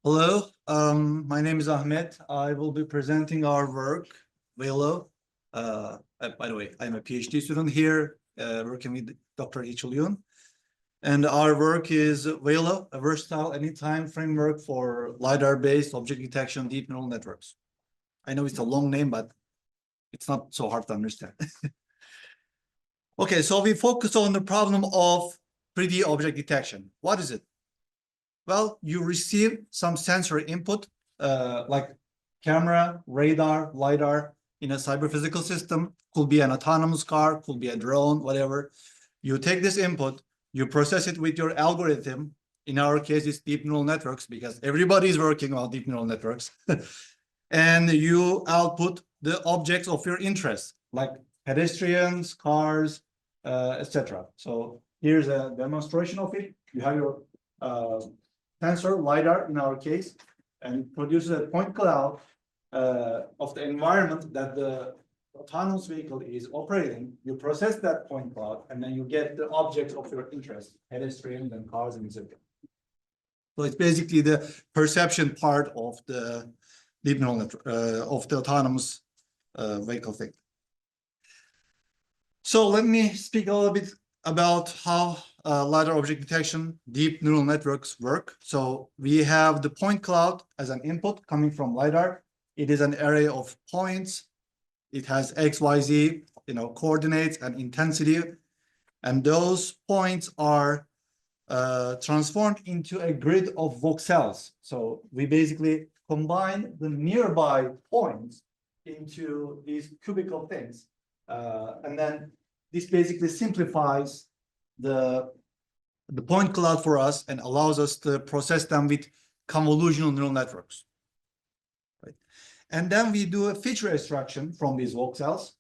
Hello, my name is Ahmret. I will be presenting our work, VALO. By the way, I'm a PhD student here, working with Dr. Ichilyun. And our work is VALO, a versatile anytime framework for LiDAR-based object detection deep neural networks. I know it's a long name, but it's not so hard to understand. Okay, so we focus on the problem of 3D object detection. What is it? Well, you receive some sensory input, like camera, radar, LiDAR in a cyber-physical system. Could be an autonomous car, could be a drone, whatever. You take this input, you process it with your algorithm. In our case, it's deep neural networks because everybody is working on deep neural networks. And you output the objects of your interest, like pedestrians, cars, etc. So here's a demonstration of it. You have your sensor, LiDAR in our case, and it produces a point cloud of the environment that the autonomous vehicle is operating. You process that point cloud, and then you get the objects of your interest, pedestrians and cars and etc. So it's basically the perception part of the deep neural network, of the autonomous vehicle thing. So let me speak a little bit about how LiDAR object detection deep neural networks work. So we have the point cloud as an input coming from LiDAR. It is an array of points. It has X, Y, Z, coordinates and intensity. And those points are transformed into a grid of voxels. So we basically combine the nearby points into these cubical things. And then this basically simplifies the point cloud for us and allows us to process them with convolutional neural networks. Right? And then we do a feature extraction from these voxels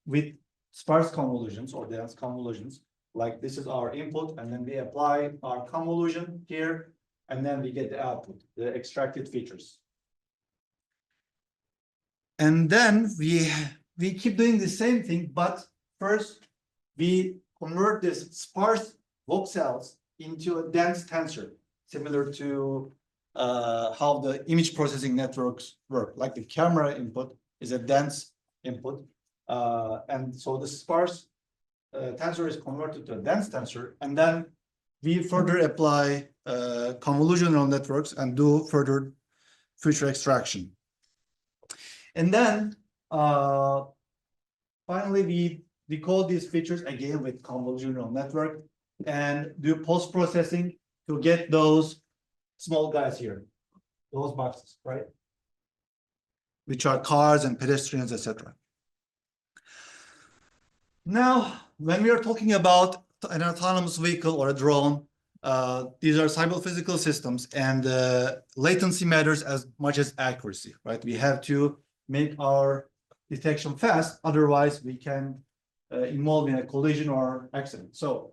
with sparse convolutions or dense convolutions. Like this is our input, and then we apply our convolution here, and then we get the output, the extracted features. And then we keep doing the same thing, but first we convert this sparse voxels into a dense tensor, similar to how the image processing networks work. Like the camera input is a dense input, and so the sparse tensor is converted to a dense tensor, and then we further apply convolutional neural networks and do further feature extraction. And then finally, we decode these features again with convolutional network and do post-processing to get those small guys here, those boxes, right? Which are cars and pedestrians, etc. Now, when we are talking about an autonomous vehicle or a drone, these are cyber-physical systems, and latency matters as much as accuracy, right? We have to make our detection fast, otherwise we can involve in a collision or accident. So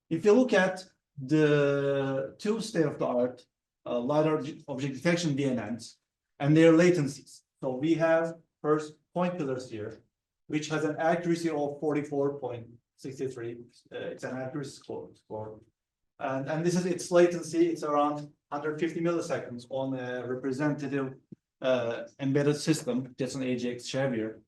if you look at the two state-of-the-art LiDAR object detection DNNs and their latencies. So we have first point pillars here, which has an accuracy of 44.63. It's an accuracy score. And this is its latency. It's around 150 milliseconds on a representative embedded system, that's an AGX Xavier.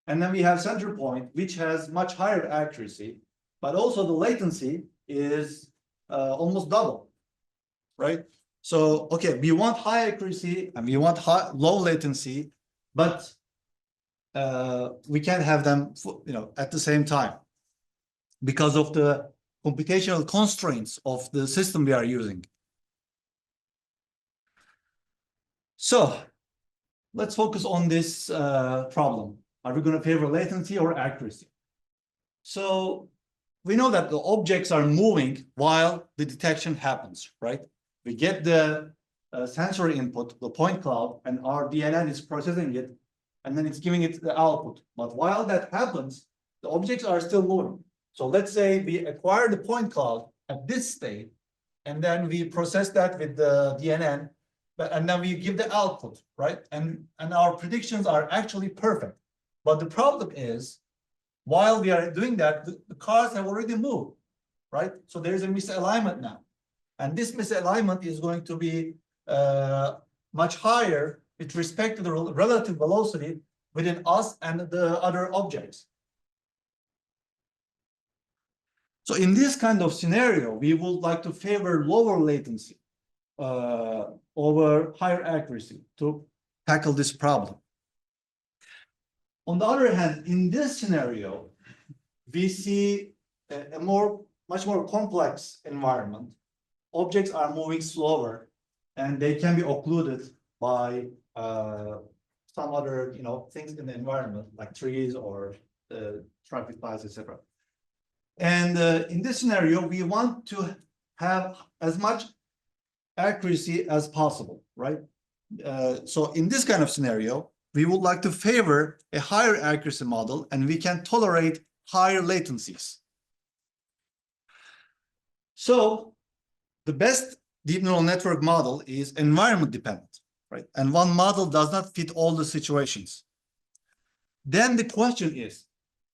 And then we have center point, which has much higher accuracy, but also the latency is almost double, right? So, okay, we want high accuracy and we want low latency, but we can't have them, at the same time because of the computational constraints of the system we are using. So let's focus on this problem. Are we going to favor latency or accuracy? So we know that the objects are moving while the detection happens, right? We get the sensory input, the point cloud, and our DNN is processing it, and then it's giving it the output. But while that happens, the objects are still moving. So let's say we acquire the point cloud at this state, and then we process that with the DNN, and then we give the output, right? And our predictions are actually perfect. But the problem is, while we are doing that, the cars have already moved, right? So there's a misalignment now. And this misalignment is going to be much higher with respect to the relative velocity within us and the other objects. So in this kind of scenario, we would like to favor lower latency over higher accuracy to tackle this problem. On the other hand, in this scenario, we see a much more complex environment. Objects are moving slower, and they can be occluded by some other, things in the environment, like trees or traffic lights, etc. And in this scenario, we want to have as much accuracy as possible, right? So in this kind of scenario, we would like to favor a higher accuracy model, and we can tolerate higher latencies. So the best deep neural network model is environment dependent, right? And one model does not fit all the situations. Then the question is,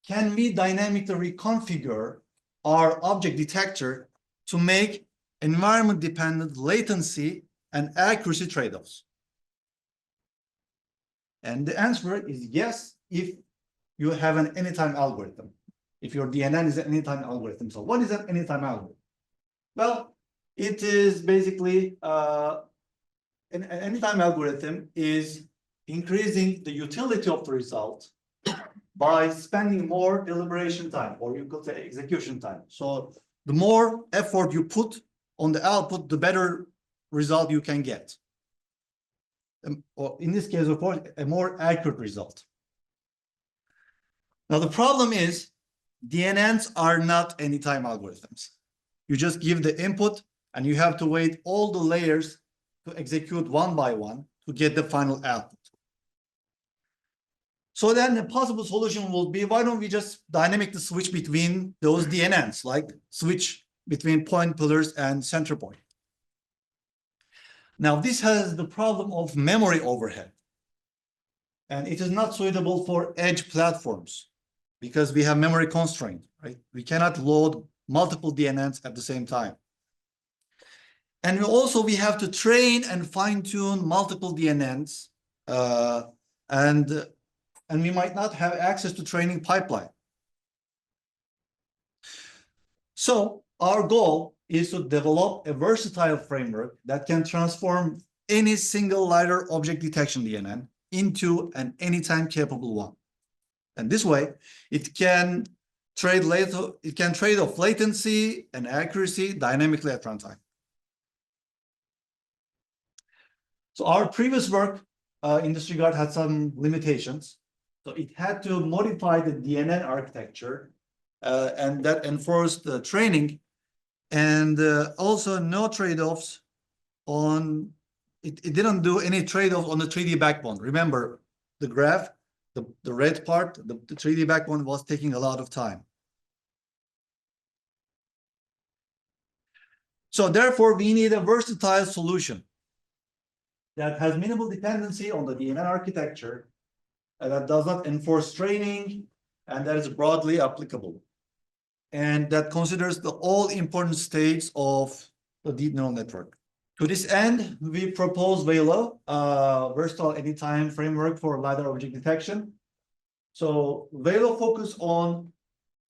can we dynamically reconfigure our object detector to make environment dependent latency and accuracy trade-offs? And the answer is yes, if you have an anytime algorithm. If your DNN is an anytime algorithm. So what is an anytime algorithm? Well, it is basically an anytime algorithm is increasing the utility of the result by spending more deliberation time, or you could say execution time. So the more effort you put on the output, the better result you can get. Or in this case, of course, a more accurate result. Now, the problem is DNNs are not anytime algorithms. You just give the input and you have to wait all the layers to execute one by one to get the final output. So then the possible solution will be, why don't we just dynamically switch between those DNNs, like switch between point pillars and center point. Now, this has the problem of memory overhead. And it is not suitable for edge platforms because we have memory constraint, right? We cannot load multiple DNNs at the same time. And we have to train and fine tune multiple DNNs, and we might not have access to training pipeline. So our goal is to develop a versatile framework that can transform any single LiDAR object detection DNN into an anytime capable one. And this way, it can trade off latency and accuracy dynamically at runtime. So our previous work in this regard had some limitations. So it had to modify the DNN architecture, and that enforced the training, and also no trade-offs on, it didn't do any trade-off on the 3D backbone. Remember, the graph, the red part, the 3D backbone was taking a lot of time. So therefore, we need a versatile solution that has minimal dependency on the DNN architecture, that does not enforce training, and that is broadly applicable, and that considers the all important states of the deep neural network. To this end, we propose VALO, versatile anytime framework for LiDAR object detection. So VALO focus on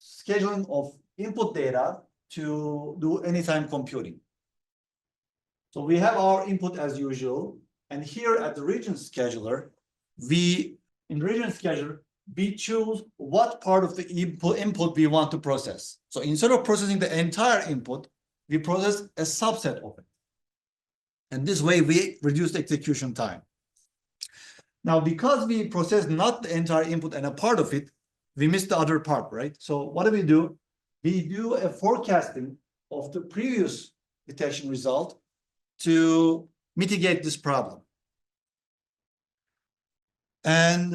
scheduling of input data to do anytime computing. So we have our input as usual, and here at the region scheduler, we choose what part of the input we want to process. So instead of processing the entire input, we process a subset of it. And this way we reduce the execution time. Now, because we process not the entire input and a part of it, we miss the other part, right? So what do? We do a forecasting of the previous detection result to mitigate this problem. And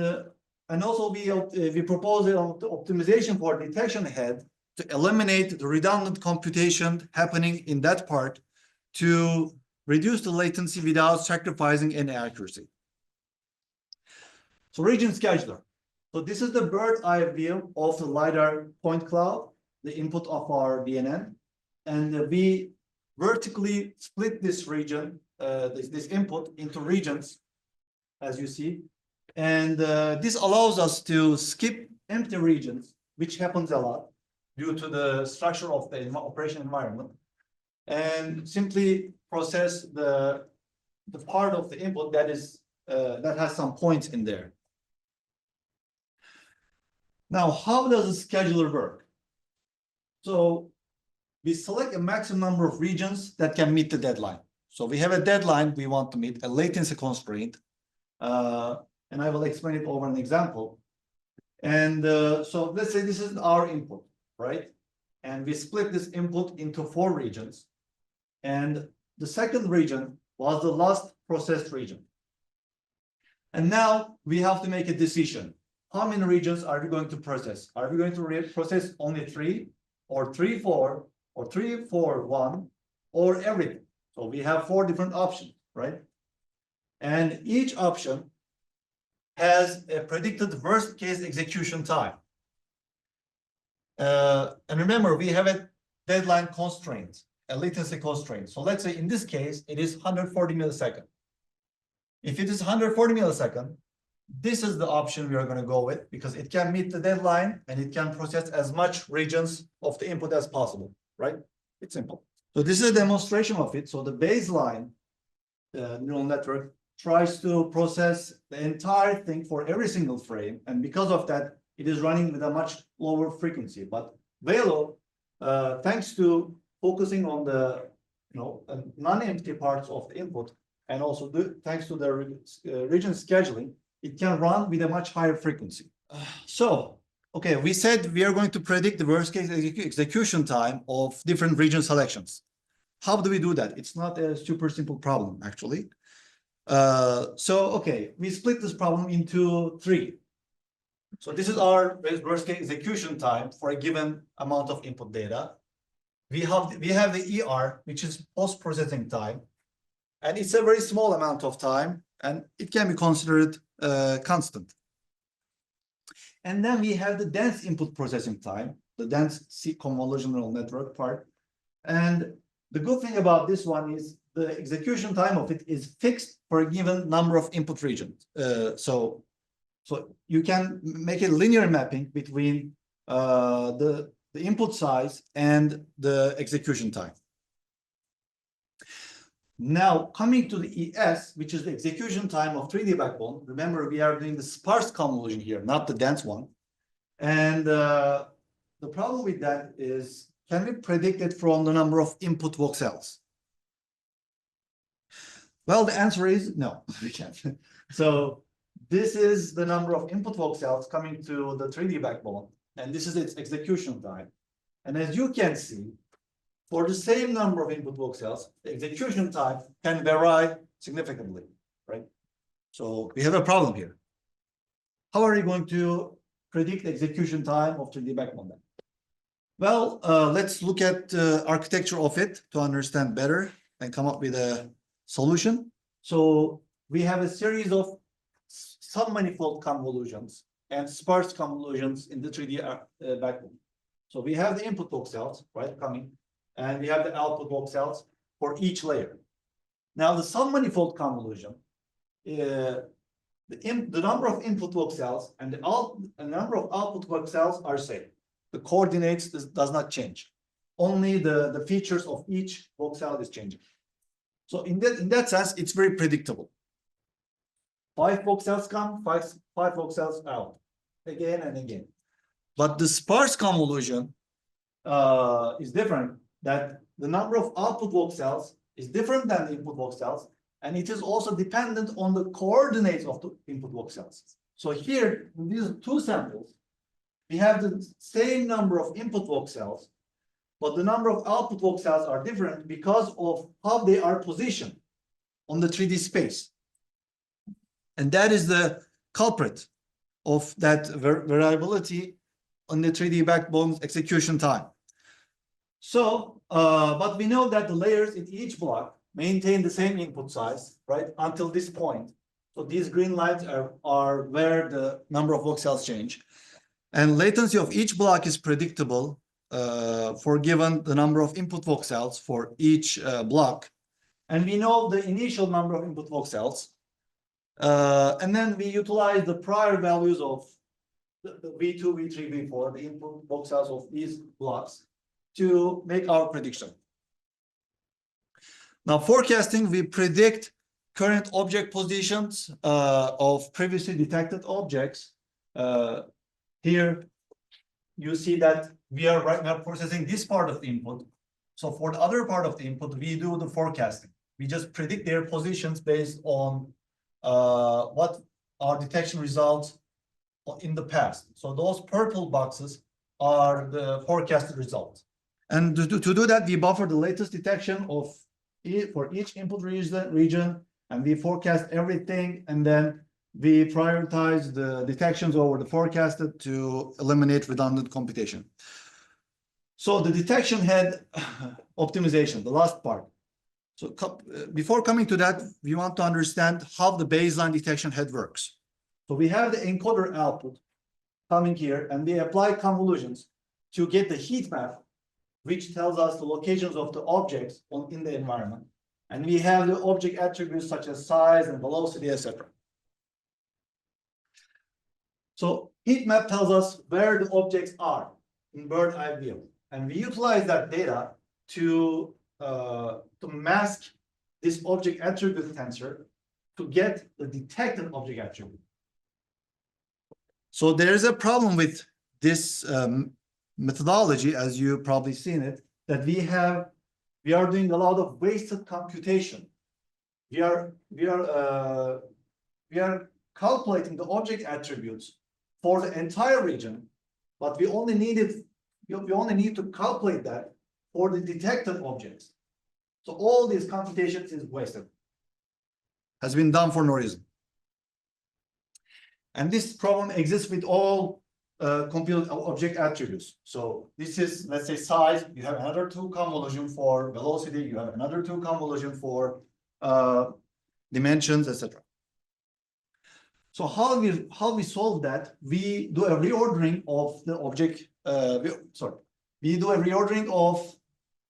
also we propose an optimization for detection head to eliminate the redundant computation happening in that part to reduce the latency without sacrificing any accuracy. So region scheduler. So this is the bird's eye view of the LiDAR point cloud, the input of our DNN. And we vertically split this region this input into regions, as you see. And this allows us to skip empty regions, which happens a lot due to the structure of the operation environment, and simply process the part of the input that is that has some points in there. Now, how does the scheduler work? So we select a maximum number of regions that can meet the deadline. So we have a deadline we want to meet, a latency constraint, and I will explain it over an example. And so let's say this is our input, right? And we split this input into 4 regions. And the second region was the last processed region. And now we have to make a decision. How many regions are we going to process? Are we going to process only 3, or 3, 4, or 3, 4, 1, or everything? So we have 4 different options, right? And each option has a predicted worst case execution time. And remember, we have a deadline constraint, a latency constraint. So let's say in this case, it is 140 milliseconds. If it is 140 milliseconds, this is the option we are going to go with because it can meet the deadline and it can process as much regions of the input as possible, right? It's simple. So this is a demonstration of it. So the baseline neural network tries to process the entire thing for every single frame. And because of that, it is running with a much lower frequency. But VALO, thanks to focusing on the non-empty parts of the input, and also thanks to the region scheduling, it can run with a much higher frequency. Okay, we said we are going to predict the worst case execution time of different region selections. How do we do that? It's not a super simple problem, actually. Okay, we split this problem into 3. So this is our worst case execution time for a given amount of input data. We have the ER, which is post-processing time. And it's a very small amount of time, and it can be considered constant. And then we have the dense input processing time, the dense convolutional neural network part. And the good thing about this one is the execution time of it is fixed for a given number of input regions. So you can make a linear mapping between the input size and the execution time. Now, coming to the ES, which is the execution time of 3D backbone. Remember, we are doing the sparse convolution here, not the dense one. And the problem with that is, can we predict it from the number of input voxels? Well, the answer is no, we can't. So this is the number of input voxels coming to the 3D backbone, and this is its execution time. And as you can see, for the same number of input voxels, the execution time can vary significantly, right? So we have a problem here. How are you going to predict the execution time of 3D backbone then? Well, let's look at the architecture of it to understand better and come up with a solution. So we have a series of submanifold convolutions and sparse convolutions in the 3D backbone. So we have the input voxels, right, coming, and we have the output voxels for each layer. Now, the submanifold convolution, the number of input voxels and the number of output voxels are same. The coordinates does not change. Only the features of each voxel is changing. So in that sense, it's very predictable. 5 voxels come, 5 voxels out, again and again. But the sparse convolution is different, that the number of output voxels is different than the input voxels, and it is also dependent on the coordinates of the input voxels. So here, in these 2 samples, we have the same number of input voxels, but the number of output voxels are different because of how they are positioned on the 3D space. And that is the culprit of that variability on the 3D backbone's execution time. So, but we know that the layers in each block maintain the same input size, right, until this point. So these green lines are where the number of voxels change. And latency of each block is predictable for given the number of input voxels for each block. And we know the initial number of input voxels. And then we utilize the prior values of the V2, V3, V4, the input voxels of these blocks to make our prediction. Now, forecasting, we predict current object positions of previously detected objects. Here, you see that we are right now processing this part of the input. So for the other part of the input, we do the forecasting. We just predict their positions based on what our detection results in the past. So those purple boxes are the forecasted results. And to do that, we buffer the latest detection of for each input region, and we forecast everything, and then we prioritize the detections over the forecasted to eliminate redundant computation. So the detection head optimization, the last part. So before coming to that, we want to understand how the baseline detection head works. So we have the encoder output coming here, and we apply convolutions to get the heat map, which tells us the locations of the objects in the environment. And we have the object attributes such as size and velocity, etc. So heat map tells us where the objects are in bird eye view. And we utilize that data to mask this object attribute tensor to get the detected object attribute. So there is a problem with this methodology, as you probably seen it, that we are doing a lot of wasted computation. We are calculating the object attributes for the entire region, but we only need to calculate that for the detected objects. So all these computations is wasted, has been done for no reason. And this problem exists with all computed object attributes. So this is, let's say, size. You have another 2 convolution for velocity. You have another 2 convolution for dimensions, etc. So how we solve that? We do a reordering of the object. We do a reordering of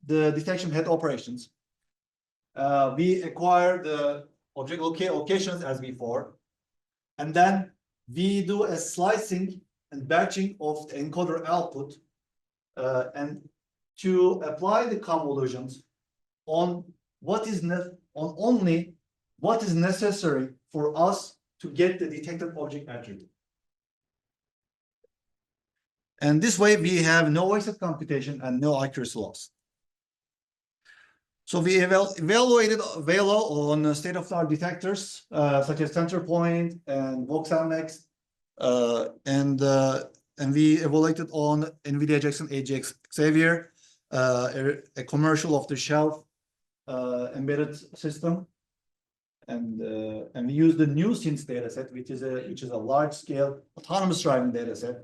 the detection head operations. We acquire the object locations as before, and then we do a slicing and batching of the encoder output, and to apply the convolutions on only what is necessary for us to get the detected object attribute. And this way we have no wasted computation and no accuracy loss. So we evaluated VALO on state-of-the-art detectors such as Centerpoint and VoxelNext, and we evaluated on NVIDIA Jackson AGX Xavier, a commercial off-the-shelf embedded system, and we use the new scenes dataset, which is a large-scale autonomous driving dataset,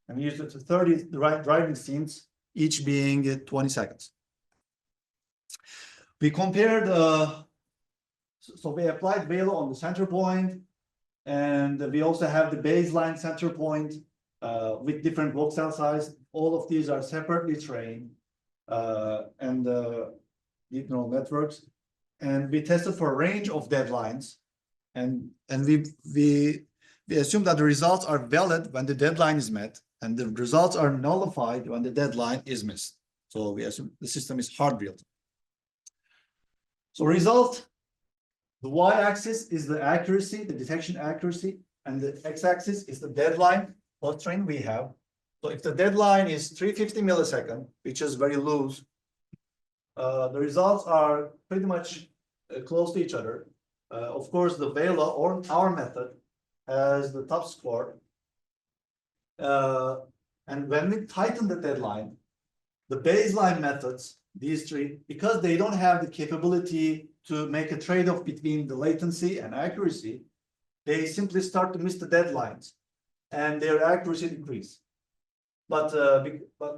and we used it to 30 driving scenes, each being 20 seconds. We compared, so we applied VALO on the center point, and we also have the baseline center point with different voxel size. All of these are separately trained and deep neural networks. And we tested for a range of deadlines, and we assume that the results are valid when the deadline is met, and the results are nullified when the deadline is missed. So we assume the system is hard real-time. So result, the y-axis is the accuracy, the detection accuracy, and the x-axis is the deadline post-train we have. So if the deadline is 350 millisecond, which is very loose, the results are pretty much close to each other. Of course, the VALO or our method has the top score. And when we tighten the deadline, the baseline methods, these three, because they don't have the capability to make a trade-off between the latency and accuracy, they simply start to miss the deadlines and their accuracy decrease. But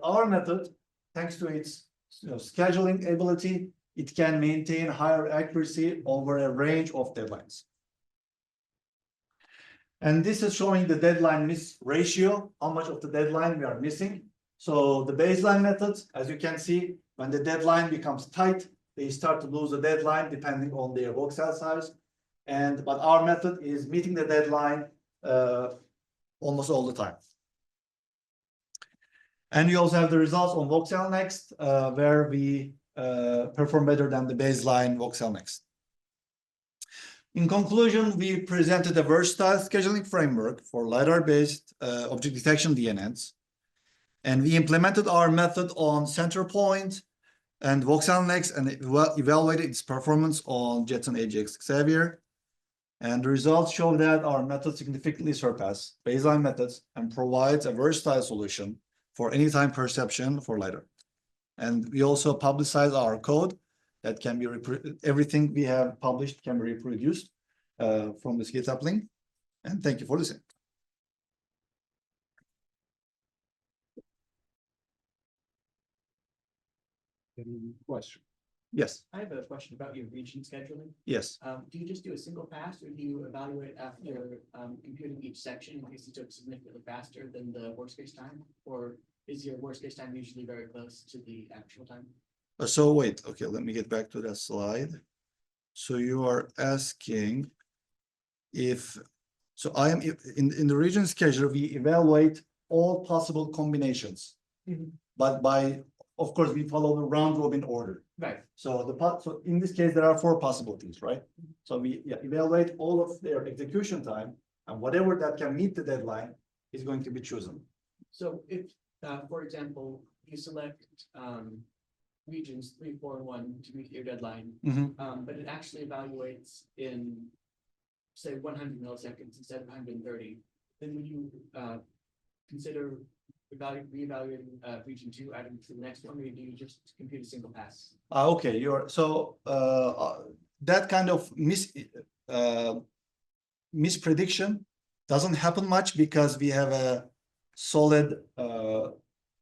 our method, thanks to its scheduling ability, it can maintain higher accuracy over a range of deadlines. And this is showing the deadline miss ratio, how much of the deadline we are missing. So the baseline methods, as you can see, when the deadline becomes tight, they start to lose the deadline depending on their voxel size. But our method is meeting the deadline almost all the time. And we also have the results on voxel next, where we perform better than the baseline voxel next. In conclusion, we presented a versatile scheduling framework for LiDAR-based object detection DNNs. And we implemented our method on center point and voxel next and evaluated its performance on Jetson AGX Xavier. And the results show that our method significantly surpass baseline methods and provides a versatile solution for anytime perception for LiDAR. And we also publicize our code that can be, everything we have published can be reproduced from this GitHub link. And thank you for listening. Any question? Yes, I have a question about your region scheduling. yes. Do you just do a single pass, or do you evaluate after computing each section in case it took significantly faster than the worst case time? Or is your worst case time usually very close to the actual time? So wait, okay, let me get back to that slide. So you are asking if, so I am in the region scheduler, we evaluate all possible combinations. But of course, we follow the round robin order. Right. So in this case, there are 4 possibilities, right? So we evaluate all of their execution time, and whatever that can meet the deadline is going to be chosen. So if, for example, you select regions 3, 4, and 1 to meet your deadline, but it actually evaluates in, say, 100 milliseconds instead of 130, then would you consider reevaluating region 2 adding to the next one, or do you just compute a single pass? Okay, that kind of misprediction doesn't happen much because we have a solid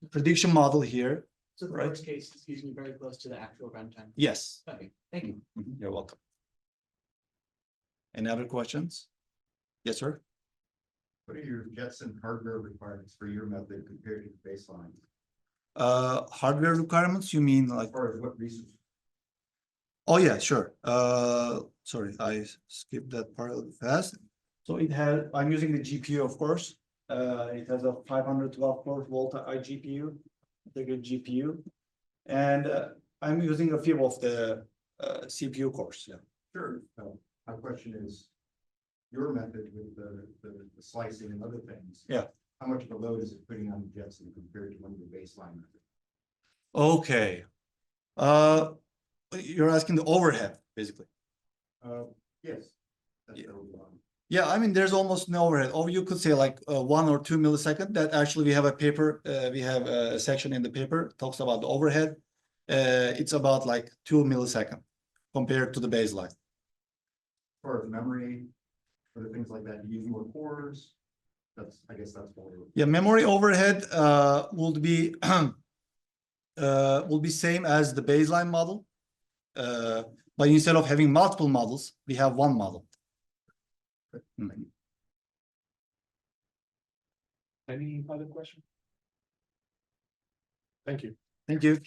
prediction model here. So the Right. worst case is usually very close to the actual runtime. Yes. Okay, thank you. You're welcome. Any other questions? Yes, sir. What are your Jetson hardware requirements for your method compared to the baseline? Hardware requirements, you mean like? As far as what resources? Oh yeah, sure. Sorry, I skipped that part fast. So I'm using the GPU, of course. It has a 512 core Volta iGPU, the good GPU, and I'm using a few of the CPU cores. Yeah. Sure. My question is, your method with the slicing and other things. Yeah. How much of a load is it putting on the Jetson compared to one of the baseline methods? Okay. You're asking the overhead, basically. Yes. That's Yeah. the one. Yeah, I mean, there's almost no overhead. Or you could say like 1 or 2 milliseconds. That actually we have a paper. We have a section in the paper talks about the overhead. It's about like 2 milliseconds compared to the baseline. As far as memory, other things like that, you use more cores. I guess that's what we're. Yeah, memory overhead would be same as the baseline model. But instead of having multiple models, we have one model. Any other question? Thank you. Thank you.